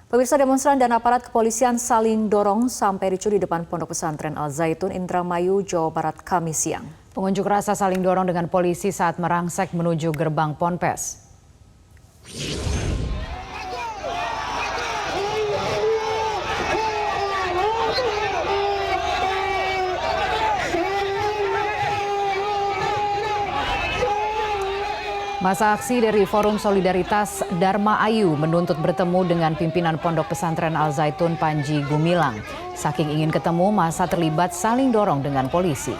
Pemirsa, demonstran dan aparat kepolisian saling dorong sampai ricuh di depan Pondok Pesantren Al Zaitun, Indramayu, Jawa Barat, Kamis siang. Pengunjuk rasa saling dorong dengan polisi saat merangsek menuju gerbang Ponpes. Masa aksi dari Forum Solidaritas Dharma Ayu menuntut bertemu dengan pimpinan Pondok Pesantren Al Zaitun Panji Gumilang. Saking ingin ketemu, masa terlibat saling dorong dengan polisi.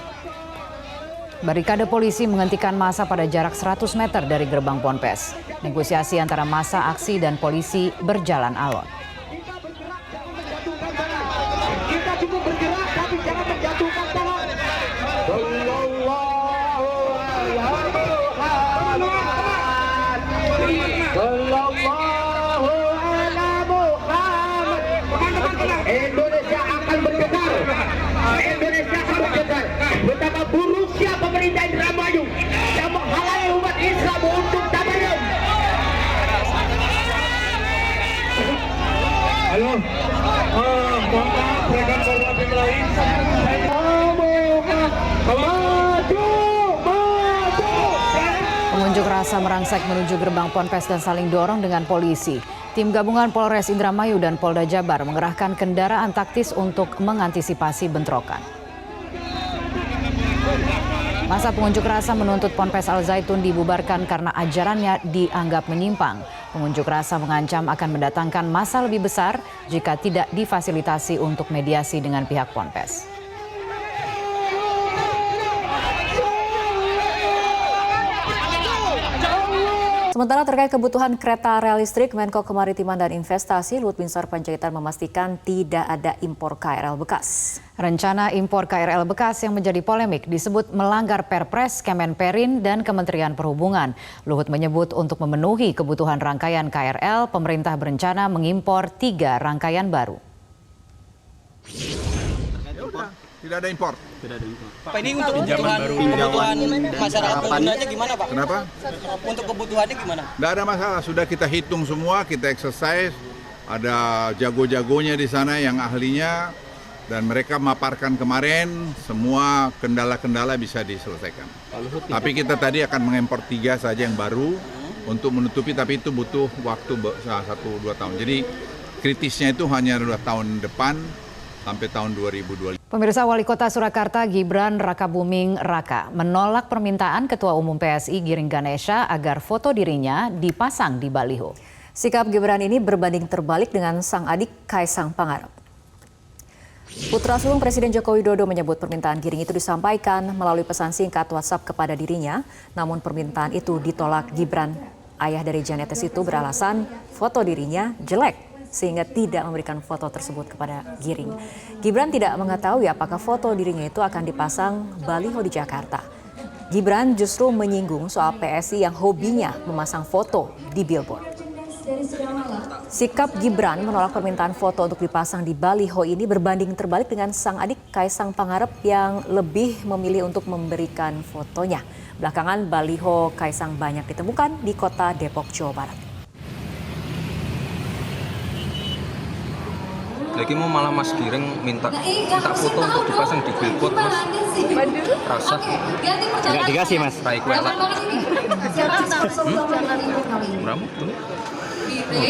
Barikade polisi menghentikan masa pada jarak 100 meter dari gerbang Ponpes. Negosiasi antara masa aksi dan polisi berjalan alot. Kita cukup bergerak tapi jangan menjatuhkan tangan. Indonesia akan bergetar. Indonesia akan bergetar. Betapa buruknya pemerintah Indramayu yang menghalangi umat Islam untuk tabayun. Halo. Mohon maaf, rekan korban lain. Pengunjuk rasa merangsek menuju gerbang Ponpes dan saling dorong dengan polisi. Tim gabungan Polres Indramayu dan Polda Jabar mengerahkan kendaraan taktis untuk mengantisipasi bentrokan. Masa pengunjuk rasa menuntut Ponpes Al Zaitun dibubarkan karena ajarannya dianggap menyimpang. Pengunjuk rasa mengancam akan mendatangkan massa lebih besar jika tidak difasilitasi untuk mediasi dengan pihak Ponpes. Sementara terkait kebutuhan kereta rel listrik, Menko Kemaritiman dan Investasi Luhut Binsar Panjaitan memastikan tidak ada impor KRL bekas. Rencana impor KRL bekas yang menjadi polemik disebut melanggar Perpres, Kemenperin, dan Kementerian Perhubungan. Luhut menyebut untuk memenuhi kebutuhan rangkaian KRL, pemerintah berencana mengimpor 3 rangkaian baru. Tidak ada impor. Pak, ini untuk kebutuhan masyarakat penggunanya gimana, Pak? Kenapa? Untuk kebutuhannya gimana? Tidak ada masalah, sudah kita hitung semua, kita exercise. Ada jago-jagonya di sana yang ahlinya, dan mereka maparkan kemarin semua kendala-kendala bisa diselesaikan. Tapi kita tadi akan mengimpor 3 saja yang baru untuk menutupi, tapi itu butuh waktu 1-2 tahun. Jadi kritisnya itu hanya 2 tahun depan sampai tahun 2025. Pemirsa, Wali Kota Surakarta Gibran Rakabuming Raka menolak permintaan Ketua Umum PSI Giring Ganesha agar foto dirinya dipasang di baliho. Sikap Gibran ini berbanding terbalik dengan sang adik Kaisang Pangarep. Putra sulung Presiden Joko Widodo menyebut permintaan Giring itu disampaikan melalui pesan singkat WhatsApp kepada dirinya, namun permintaan itu ditolak Gibran. Ayah dari Janetes itu beralasan foto dirinya jelek, sehingga tidak memberikan foto tersebut kepada Giring. Gibran tidak mengetahui apakah foto dirinya itu akan dipasang baliho di Jakarta. Gibran justru menyinggung soal PSI yang hobinya memasang foto di billboard. Sikap Gibran menolak permintaan foto untuk dipasang di baliho ini berbanding terbalik dengan sang adik Kaisang Pangarep yang lebih memilih untuk memberikan fotonya. Belakangan baliho Kaisang banyak ditemukan di kota Depok, Jawa Barat. Lagi mau malah Mas Giring minta foto untuk dipasang di billboard, Mas. Rasa nggak dikasih, Mas. Rai kuela. Muramu tuh.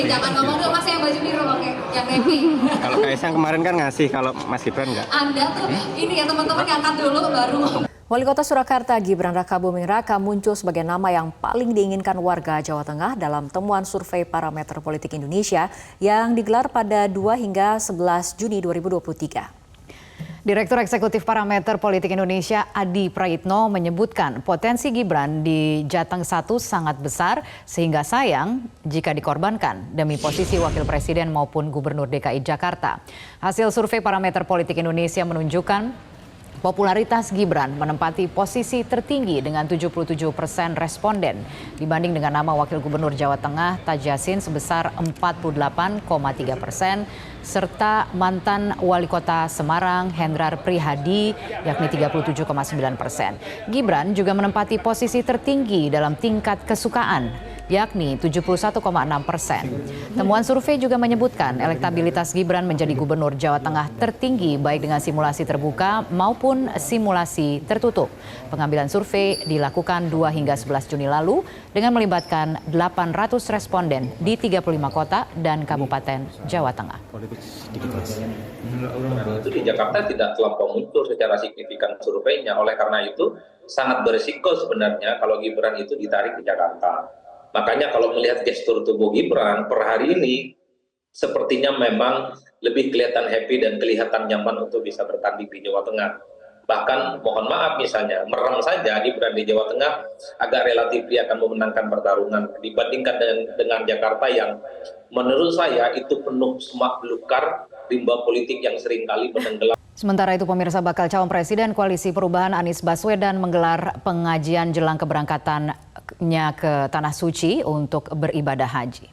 Jangan ngomong dulu, Mas, yang baju biru pakai yang navy. Kalau Kaisang kemarin kan ngasih, kalau Mas Gibran nggak. Anda tuh ini ya teman-teman angkat dulu baru. Wali Kota Surakarta Gibran Rakabuming Raka muncul sebagai nama yang paling diinginkan warga Jawa Tengah dalam temuan survei Parameter Politik Indonesia yang digelar pada 2 hingga 11 Juni 2023. Direktur Eksekutif Parameter Politik Indonesia Adi Prayitno menyebutkan potensi Gibran di Jateng 1 sangat besar sehingga sayang jika dikorbankan demi posisi Wakil Presiden maupun Gubernur DKI Jakarta. Hasil survei Parameter Politik Indonesia menunjukkan popularitas Gibran menempati posisi tertinggi dengan 77% responden dibanding dengan nama Wakil Gubernur Jawa Tengah Taj Yassin sebesar 48,3% serta mantan Wali Kota Semarang Hendrar Prihadi yakni 37,9%. Gibran juga menempati posisi tertinggi dalam tingkat kesukaan yakni 71,6%. Temuan survei juga menyebutkan elektabilitas Gibran menjadi gubernur Jawa Tengah tertinggi baik dengan simulasi terbuka maupun simulasi tertutup. Pengambilan survei dilakukan 2 hingga 11 Juni lalu dengan melibatkan 800 responden di 35 kota dan kabupaten Jawa Tengah. Itu di Jakarta tidak terlampau muncul secara signifikan surveinya. Oleh karena itu sangat berisiko sebenarnya kalau Gibran itu ditarik ke Jakarta. Makanya kalau melihat gestur tubuh Gibran per hari ini sepertinya memang lebih kelihatan happy dan kelihatan nyaman untuk bisa bertanding di Jawa Tengah. Bahkan mohon maaf misalnya merem saja Gibran di Jawa Tengah agak relatif dia akan memenangkan pertarungan dibandingkan dengan Jakarta yang menurut saya itu penuh semak belukar rimba politik yang seringkali menenggelam. Sementara itu pemirsa, bakal calon presiden Koalisi Perubahan Anies Baswedan menggelar pengajian jelang keberangkatannya ke Tanah Suci untuk beribadah haji.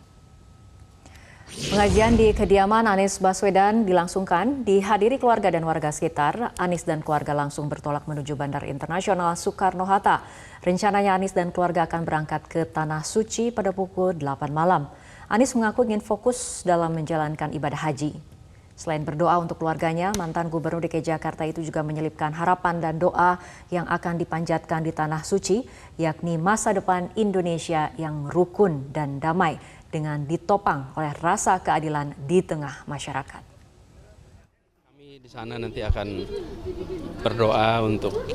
Pengajian di kediaman Anies Baswedan dilangsungkan dihadiri keluarga dan warga sekitar. Anies dan keluarga langsung bertolak menuju Bandara Internasional Soekarno-Hatta. Rencananya Anies dan keluarga akan berangkat ke Tanah Suci pada pukul 8 malam. Anies mengaku ingin fokus dalam menjalankan ibadah haji. Selain berdoa untuk keluarganya, mantan Gubernur DKI Jakarta itu juga menyelipkan harapan dan doa yang akan dipanjatkan di Tanah Suci, yakni masa depan Indonesia yang rukun dan damai dengan ditopang oleh rasa keadilan di tengah masyarakat. Kami di sana nanti akan berdoa untuk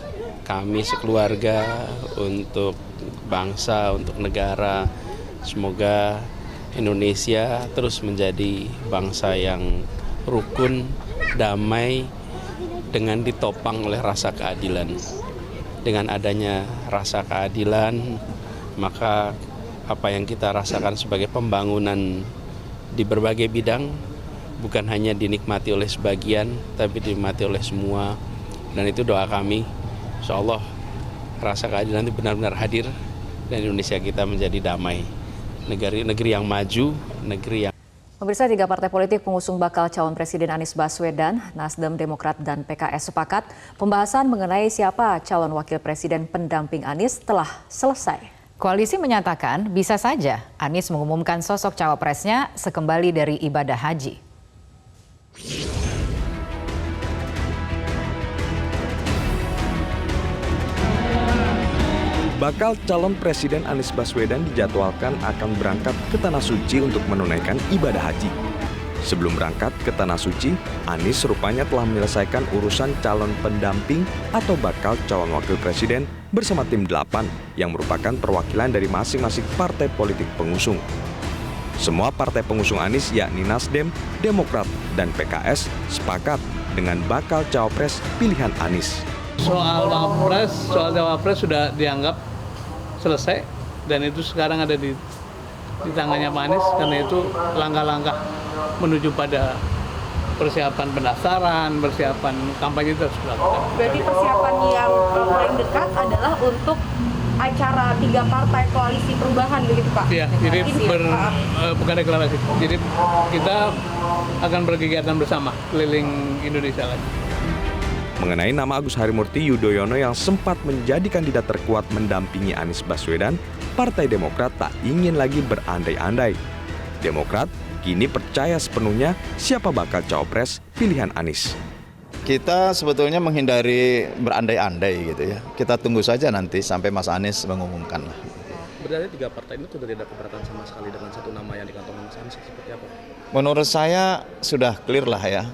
kami sekeluarga, untuk bangsa, untuk negara. Semoga Indonesia terus menjadi bangsa yang rukun, damai, dengan ditopang oleh rasa keadilan. Dengan adanya rasa keadilan, maka apa yang kita rasakan sebagai pembangunan di berbagai bidang bukan hanya dinikmati oleh sebagian, tapi dinikmati oleh semua. Dan itu doa kami, insya Allah rasa keadilan itu benar-benar hadir dan Indonesia kita menjadi damai. Negeri yang maju, negeri yang... Pemirsa, 3 partai politik pengusung bakal calon presiden Anies Baswedan, Nasdem, Demokrat, dan PKS sepakat pembahasan mengenai siapa calon wakil presiden pendamping Anies telah selesai. Koalisi menyatakan bisa saja Anies mengumumkan sosok cawapresnya sekembali dari ibadah haji. Bakal calon presiden Anies Baswedan dijadwalkan akan berangkat ke Tanah Suci untuk menunaikan ibadah haji. Sebelum berangkat ke Tanah Suci, Anies rupanya telah menyelesaikan urusan calon pendamping atau bakal calon wakil presiden bersama tim 8 yang merupakan perwakilan dari masing-masing partai politik pengusung. Semua partai pengusung Anies yakni Nasdem, Demokrat, dan PKS sepakat dengan bakal cawapres pilihan Anies. Soal cawapres sudah dianggap selesai dan itu sekarang ada di tangannya Pak Anies, karena itu langkah-langkah menuju pada persiapan pendaftaran, persiapan kampanye itu harus dilakukan. Berarti persiapan yang paling dekat adalah untuk acara 3 partai koalisi perubahan begitu Pak? Iya, jadi bukan deklarasi. Jadi kita akan berkegiatan bersama keliling Indonesia lagi. Mengenai nama Agus Harimurti Yudhoyono yang sempat menjadi kandidat terkuat mendampingi Anies Baswedan, Partai Demokrat tak ingin lagi berandai-andai. Demokrat kini percaya sepenuhnya siapa bakal cawapres pilihan Anies. Kita sebetulnya menghindari berandai-andai gitu ya. Kita tunggu saja nanti sampai Mas Anies mengumumkan lah. Berarti 3 partai ini sudah tidak keberatan sama sekali dengan satu nama yang dikantongkan Mas Anies, seperti apa? Menurut saya sudah clear lah ya.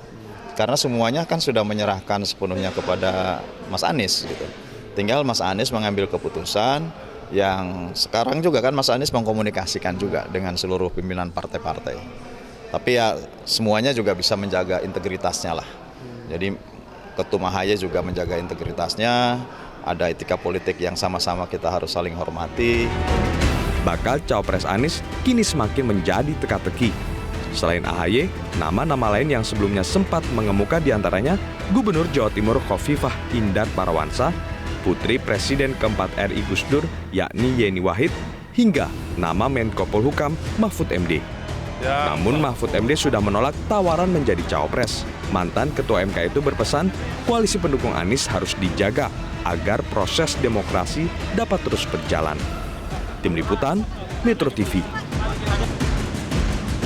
Karena semuanya kan sudah menyerahkan sepenuhnya kepada Mas Anies gitu. Tinggal Mas Anies mengambil keputusan yang sekarang juga kan Mas Anies mengkomunikasikan juga dengan seluruh pimpinan partai-partai. Tapi ya semuanya juga bisa menjaga integritasnya lah. Jadi Ketum AHY juga menjaga integritasnya, ada etika politik yang sama-sama kita harus saling hormati. Bakal cawapres Anies kini semakin menjadi teka-teki. Selain AHY, nama-nama lain yang sebelumnya sempat mengemuka diantaranya Gubernur Jawa Timur Khofifah Indar Parawansa, Putri Presiden keempat RI Gus Dur yakni Yeni Wahid, hingga nama Menko Polhukam Mahfud MD. Namun Mahfud MD sudah menolak tawaran menjadi cawapres. Mantan Ketua MK itu berpesan koalisi pendukung Anies harus dijaga agar proses demokrasi dapat terus berjalan. Tim Liputan, Metro TV.